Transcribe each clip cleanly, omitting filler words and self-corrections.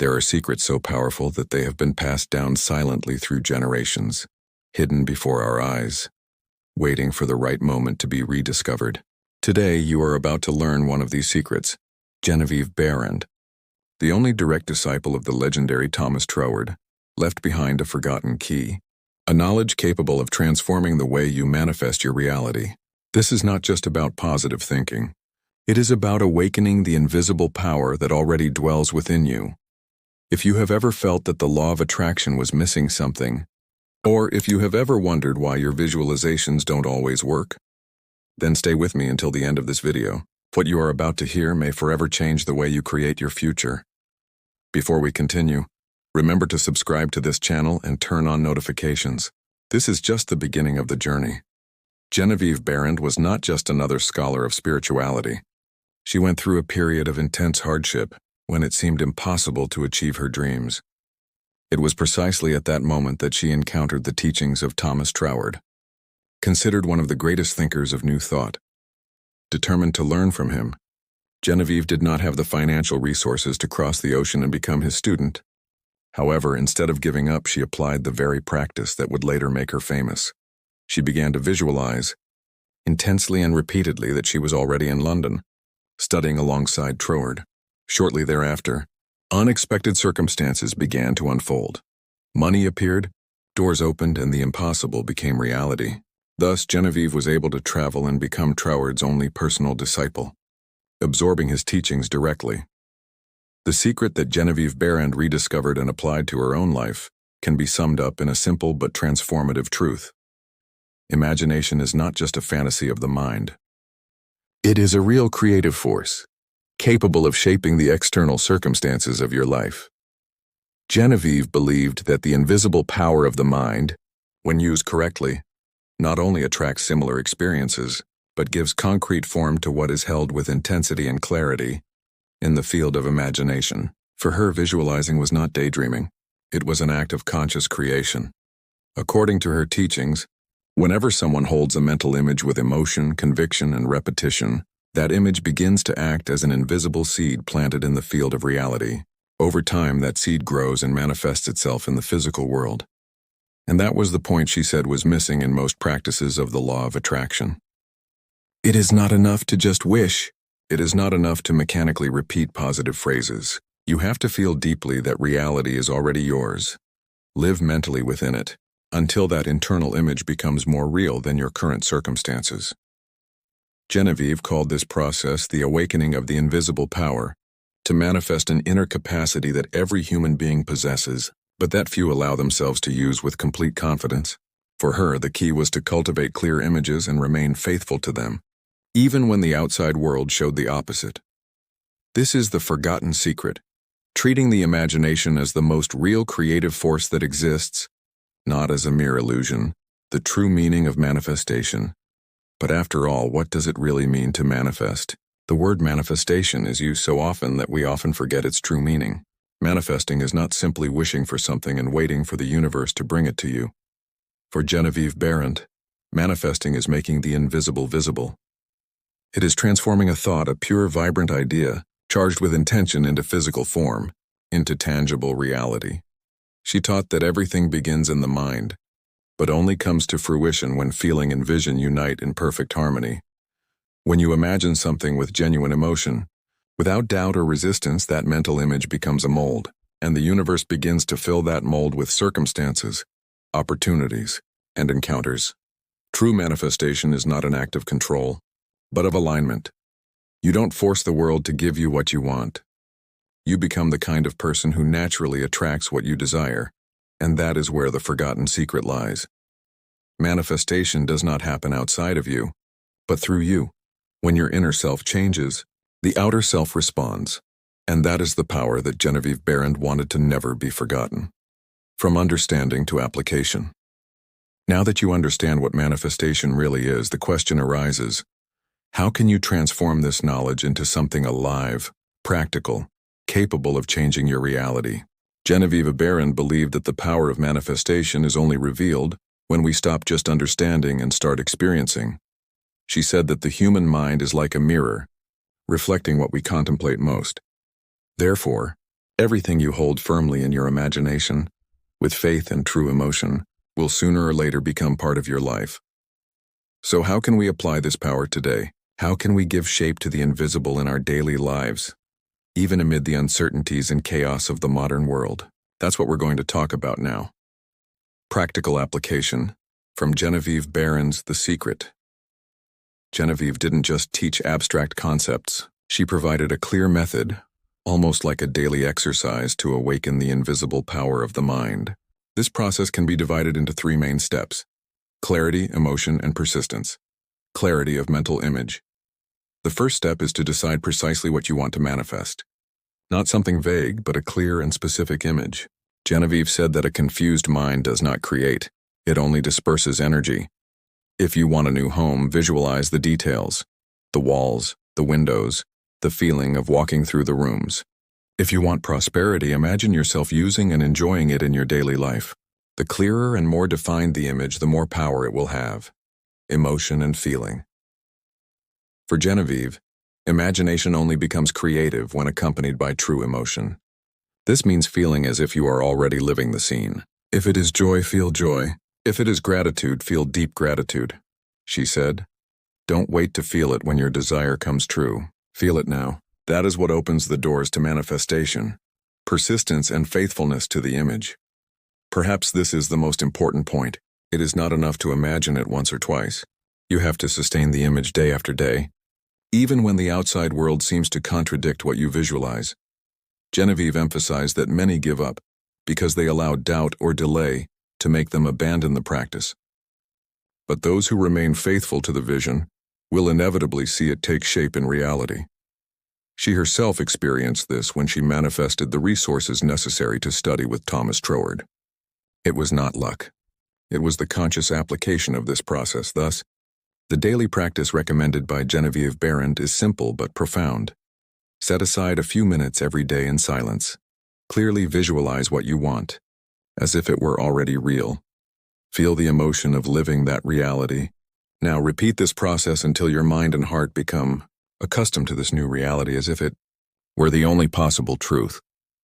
There are secrets so powerful that they have been passed down silently through generations, hidden before our eyes, waiting for the right moment to be rediscovered. Today, you are about to learn one of these secrets, Genevieve Behrend, the only direct disciple of the legendary Thomas Troward, left behind a forgotten key, a knowledge capable of transforming the way you manifest your reality. This is not just about positive thinking. It is about awakening the invisible power that already dwells within you. If you have ever felt that the law of attraction was missing something, or if you have ever wondered why your visualizations don't always work, then stay with me until the end of this video. What you are about to hear may forever change the way you create your future. Before we continue, remember to subscribe to this channel and turn on notifications. This is just the beginning of the journey. Genevieve Behrend was not just another scholar of spirituality. She went through a period of intense hardship when it seemed impossible to achieve her dreams. It was precisely at that moment that she encountered the teachings of Thomas Troward, considered one of the greatest thinkers of New Thought. Determined to learn from him, Genevieve did not have the financial resources to cross the ocean and become his student. However, instead of giving up, she applied the very practice that would later make her famous. She began to visualize, intensely and repeatedly, that she was already in London, studying alongside Troward. Shortly thereafter, unexpected circumstances began to unfold. Money appeared, doors opened, and the impossible became reality. Thus, Genevieve was able to travel and become Troward's only personal disciple, absorbing his teachings directly. The secret that Genevieve Behrend rediscovered and applied to her own life can be summed up in a simple but transformative truth. Imagination is not just a fantasy of the mind. It is a real creative force, capable of shaping the external circumstances of your life. Genevieve believed that the invisible power of the mind, when used correctly, not only attracts similar experiences, but gives concrete form to what is held with intensity and clarity in the field of imagination. For her, visualizing was not daydreaming. It was an act of conscious creation. According to her teachings, whenever someone holds a mental image with emotion, conviction, and repetition, that image begins to act as an invisible seed planted in the field of reality. Over time, that seed grows and manifests itself in the physical world. And that was the point she said was missing in most practices of the law of attraction. It is not enough to just wish. It is not enough to mechanically repeat positive phrases. You have to feel deeply that reality is already yours. Live mentally within it, until that internal image becomes more real than your current circumstances. Genevieve called this process the awakening of the invisible power, to manifest an inner capacity that every human being possesses, but that few allow themselves to use with complete confidence. For her, the key was to cultivate clear images and remain faithful to them, even when the outside world showed the opposite. This is the forgotten secret, treating the imagination as the most real creative force that exists, not as a mere illusion, the true meaning of manifestation. But after all, what does it really mean to manifest? The word manifestation is used so often that we often forget its true meaning. Manifesting is not simply wishing for something and waiting for the universe to bring it to you. For Genevieve Behrend, manifesting is making the invisible visible. It is transforming a thought, a pure, vibrant idea, charged with intention, into physical form, into tangible reality. She taught that everything begins in the mind, but only comes to fruition when feeling and vision unite in perfect harmony. When you imagine something with genuine emotion, without doubt or resistance, that mental image becomes a mold, and the universe begins to fill that mold with circumstances, opportunities, and encounters. True manifestation is not an act of control, but of alignment. You don't force the world to give you what you want. You become the kind of person who naturally attracts what you desire, and that is where the forgotten secret lies. Manifestation does not happen outside of you, but through you. When your inner self changes, the outer self responds, and that is the power that Genevieve Behrend wanted to never be forgotten. From understanding to application. Now that you understand what manifestation really is, the question arises, how can you transform this knowledge into something alive, practical, capable of changing your reality? Genevieve Behrend believed that the power of manifestation is only revealed when we stop just understanding and start experiencing. She said that the human mind is like a mirror, reflecting what we contemplate most. Therefore, Everything you hold firmly in your imagination, with faith and true emotion, will sooner or later become part of your life. So how can we apply this power today? How can we give shape to the invisible in our daily lives, even amid the uncertainties and chaos of the modern world? That's what we're going to talk about now. Practical application from Genevieve Behrend's The Secret. Genevieve didn't just teach abstract concepts. She provided a clear method, almost like a daily exercise to awaken the invisible power of the mind. This process can be divided into 3 main steps: clarity, emotion, and persistence. Clarity of mental image. The first step is to decide precisely what you want to manifest. Not something vague, but a clear and specific image. Genevieve said that a confused mind does not create, it only disperses energy. If you want a new home, visualize the details: the walls, the windows, the feeling of walking through the rooms. If you want prosperity, imagine yourself using and enjoying it in your daily life. The clearer and more defined the image, the more power it will have. Emotion and feeling. For Genevieve, imagination only becomes creative when accompanied by true emotion. This means feeling as if you are already living the scene. If it is joy, feel joy. If it is gratitude, feel deep gratitude. She said, "Don't wait to feel it when your desire comes true. Feel it now." That is what opens the doors to manifestation, persistence, and faithfulness to the image. Perhaps this is the most important point. It is not enough to imagine it once or twice. You have to sustain the image day after day, even when the outside world seems to contradict what you visualize. Genevieve emphasized that many give up because they allow doubt or delay to make them abandon the practice. But those who remain faithful to the vision will inevitably see it take shape in reality. She herself experienced this when she manifested the resources necessary to study with Troward. It was not luck. It was the conscious application of this process. Thus, the daily practice recommended by Genevieve Behrend is simple but profound. Set aside a few minutes every day in silence. Clearly visualize what you want, as if it were already real. Feel the emotion of living that reality. Now repeat this process until your mind and heart become accustomed to this new reality, as if it were the only possible truth.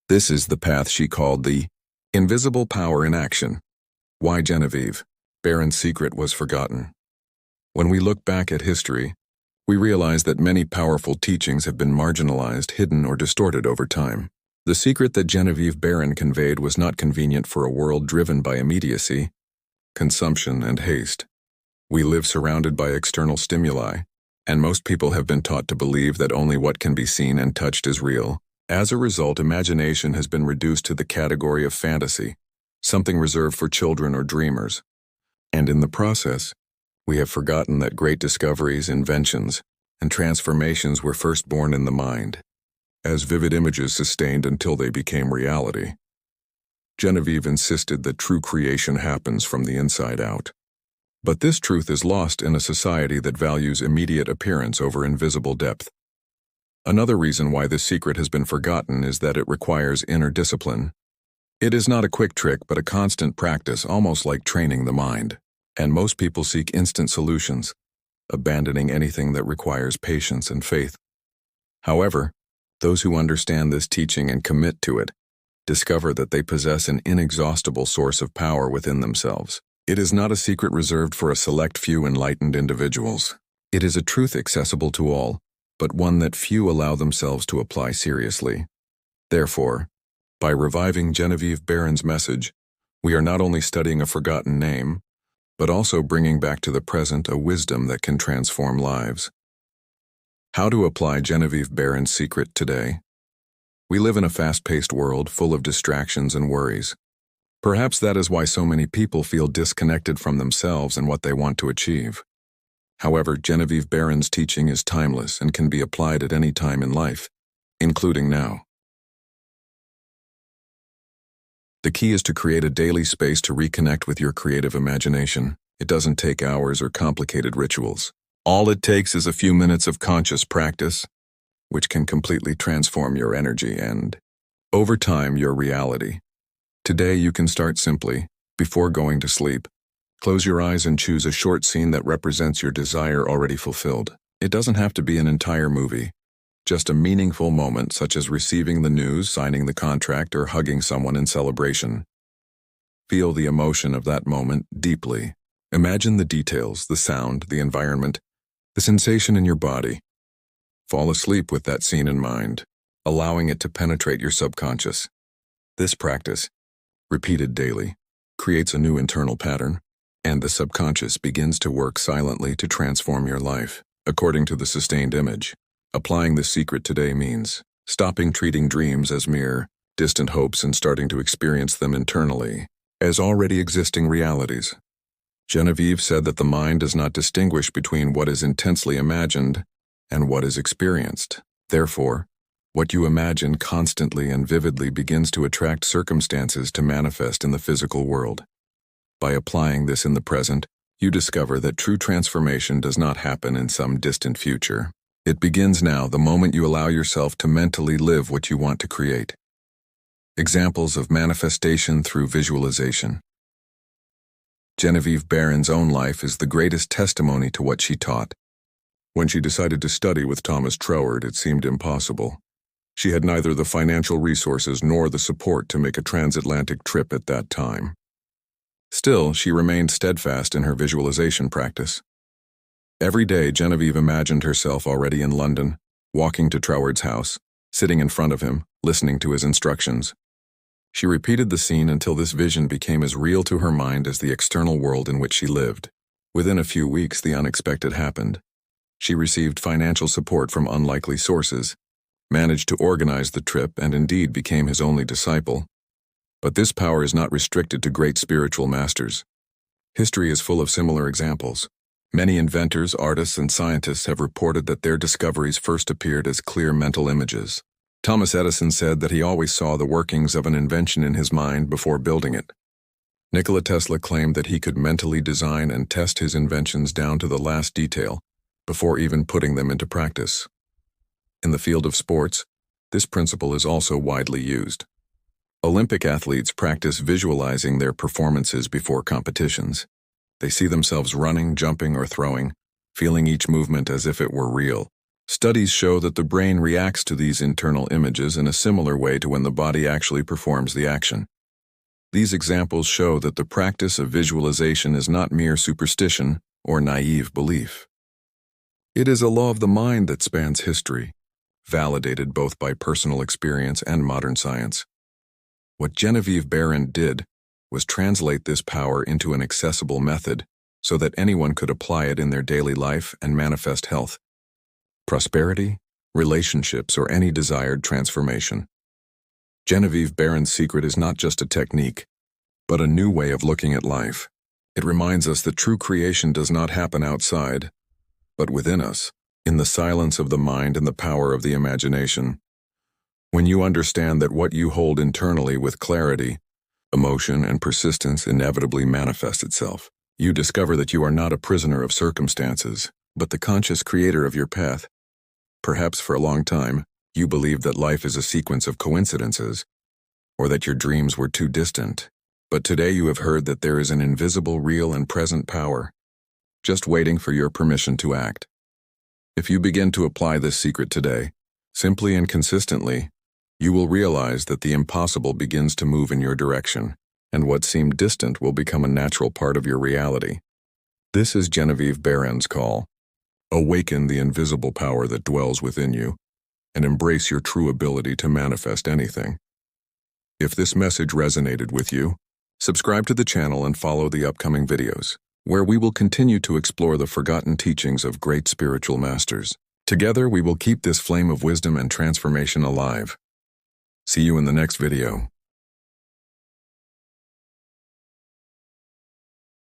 This is the path she called the invisible power in action. Why Genevieve Behrend's secret was forgotten. When we look back at history, we realize that many powerful teachings have been marginalized, hidden, or distorted over time. The secret that Genevieve Behrend conveyed was not convenient for a world driven by immediacy, consumption, and haste. We live surrounded by external stimuli, and most people have been taught to believe that only what can be seen and touched is real. As a result, imagination has been reduced to the category of fantasy, something reserved for children or dreamers. And in the process, we have forgotten that great discoveries, inventions, and transformations were first born in the mind, as vivid images sustained until they became reality. Genevieve insisted that true creation happens from the inside out. But this truth is lost in a society that values immediate appearance over invisible depth. Another reason why this secret has been forgotten is that it requires inner discipline. It is not a quick trick, but a constant practice, almost like training the mind. And most people seek instant solutions, abandoning anything that requires patience and faith. However, those who understand this teaching and commit to it discover that they possess an inexhaustible source of power within themselves. It is not a secret reserved for a select few enlightened individuals. It is a truth accessible to all, but one that few allow themselves to apply seriously. Therefore, by reviving Genevieve Behrend's message, we are not only studying a forgotten name, but also bringing back to the present a wisdom that can transform lives. How to apply Genevieve Behrend's secret today? We live in a fast-paced world full of distractions and worries. Perhaps that is why so many people feel disconnected from themselves and what they want to achieve. However, Genevieve Behrend's teaching is timeless and can be applied at any time in life, including now. The key is to create a daily space to reconnect with your creative imagination. It doesn't take hours or complicated rituals. All it takes is a few minutes of conscious practice, which can completely transform your energy and, over time, your reality. Today you can start simply. Before going to sleep, close your eyes and choose a short scene that represents your desire already fulfilled. It doesn't have to be an entire movie. Just a meaningful moment such as receiving the news, signing the contract, or hugging someone in celebration. Feel the emotion of that moment deeply. Imagine the details, the sound, the environment, the sensation in your body. Fall asleep with that scene in mind, allowing it to penetrate your subconscious. This practice, repeated daily, creates a new internal pattern, and the subconscious begins to work silently to transform your life, according to the sustained image. Applying this secret today means stopping treating dreams as mere, distant hopes and starting to experience them internally as already existing realities. Genevieve said that the mind does not distinguish between what is intensely imagined and what is experienced. Therefore, what you imagine constantly and vividly begins to attract circumstances to manifest in the physical world. By applying this in the present, you discover that true transformation does not happen in some distant future. It begins now, the moment you allow yourself to mentally live what you want to create. Examples of manifestation through visualization. Genevieve Behrend's own life is the greatest testimony to what she taught. When she decided to study with Thomas Troward, it seemed impossible. She had neither the financial resources nor the support to make a transatlantic trip at that time. Still, she remained steadfast in her visualization practice. Every day, Genevieve imagined herself already in London, walking to Troward's house, sitting in front of him, listening to his instructions. She repeated the scene until this vision became as real to her mind as the external world in which she lived. Within a few weeks, the unexpected happened. She received financial support from unlikely sources, managed to organize the trip, and indeed became his only disciple. But this power is not restricted to great spiritual masters. History is full of similar examples. Many inventors, artists, and scientists have reported that their discoveries first appeared as clear mental images. Thomas Edison said that he always saw the workings of an invention in his mind before building it. Nikola Tesla claimed that he could mentally design and test his inventions down to the last detail before even putting them into practice. In the field of sports, this principle is also widely used. Olympic athletes practice visualizing their performances before competitions. They see themselves running, jumping, or throwing, feeling each movement as if it were real. Studies show that the brain reacts to these internal images in a similar way to when the body actually performs the action. These examples show that the practice of visualization is not mere superstition or naive belief. It is a law of the mind that spans history, validated both by personal experience and modern science. What Genevieve Behrend did was translate this power into an accessible method so that anyone could apply it in their daily life and manifest health, prosperity, relationships, or any desired transformation. Genevieve Behrend's secret is not just a technique, but a new way of looking at life. It reminds us that true creation does not happen outside, but within us, in the silence of the mind and the power of the imagination. When you understand that what you hold internally with clarity, emotion, and persistence inevitably manifests itself, you discover that you are not a prisoner of circumstances, but the conscious creator of your path. Perhaps for a long time, you believed that life is a sequence of coincidences, or that your dreams were too distant. But today you have heard that there is an invisible, real, and present power, just waiting for your permission to act. If you begin to apply this secret today, simply and consistently, you will realize that the impossible begins to move in your direction, and what seemed distant will become a natural part of your reality. This is Genevieve Behrend's call. Awaken the invisible power that dwells within you, and embrace your true ability to manifest anything. If this message resonated with you, subscribe to the channel and follow the upcoming videos, where we will continue to explore the forgotten teachings of great spiritual masters. Together, we will keep this flame of wisdom and transformation alive. See you in the next video.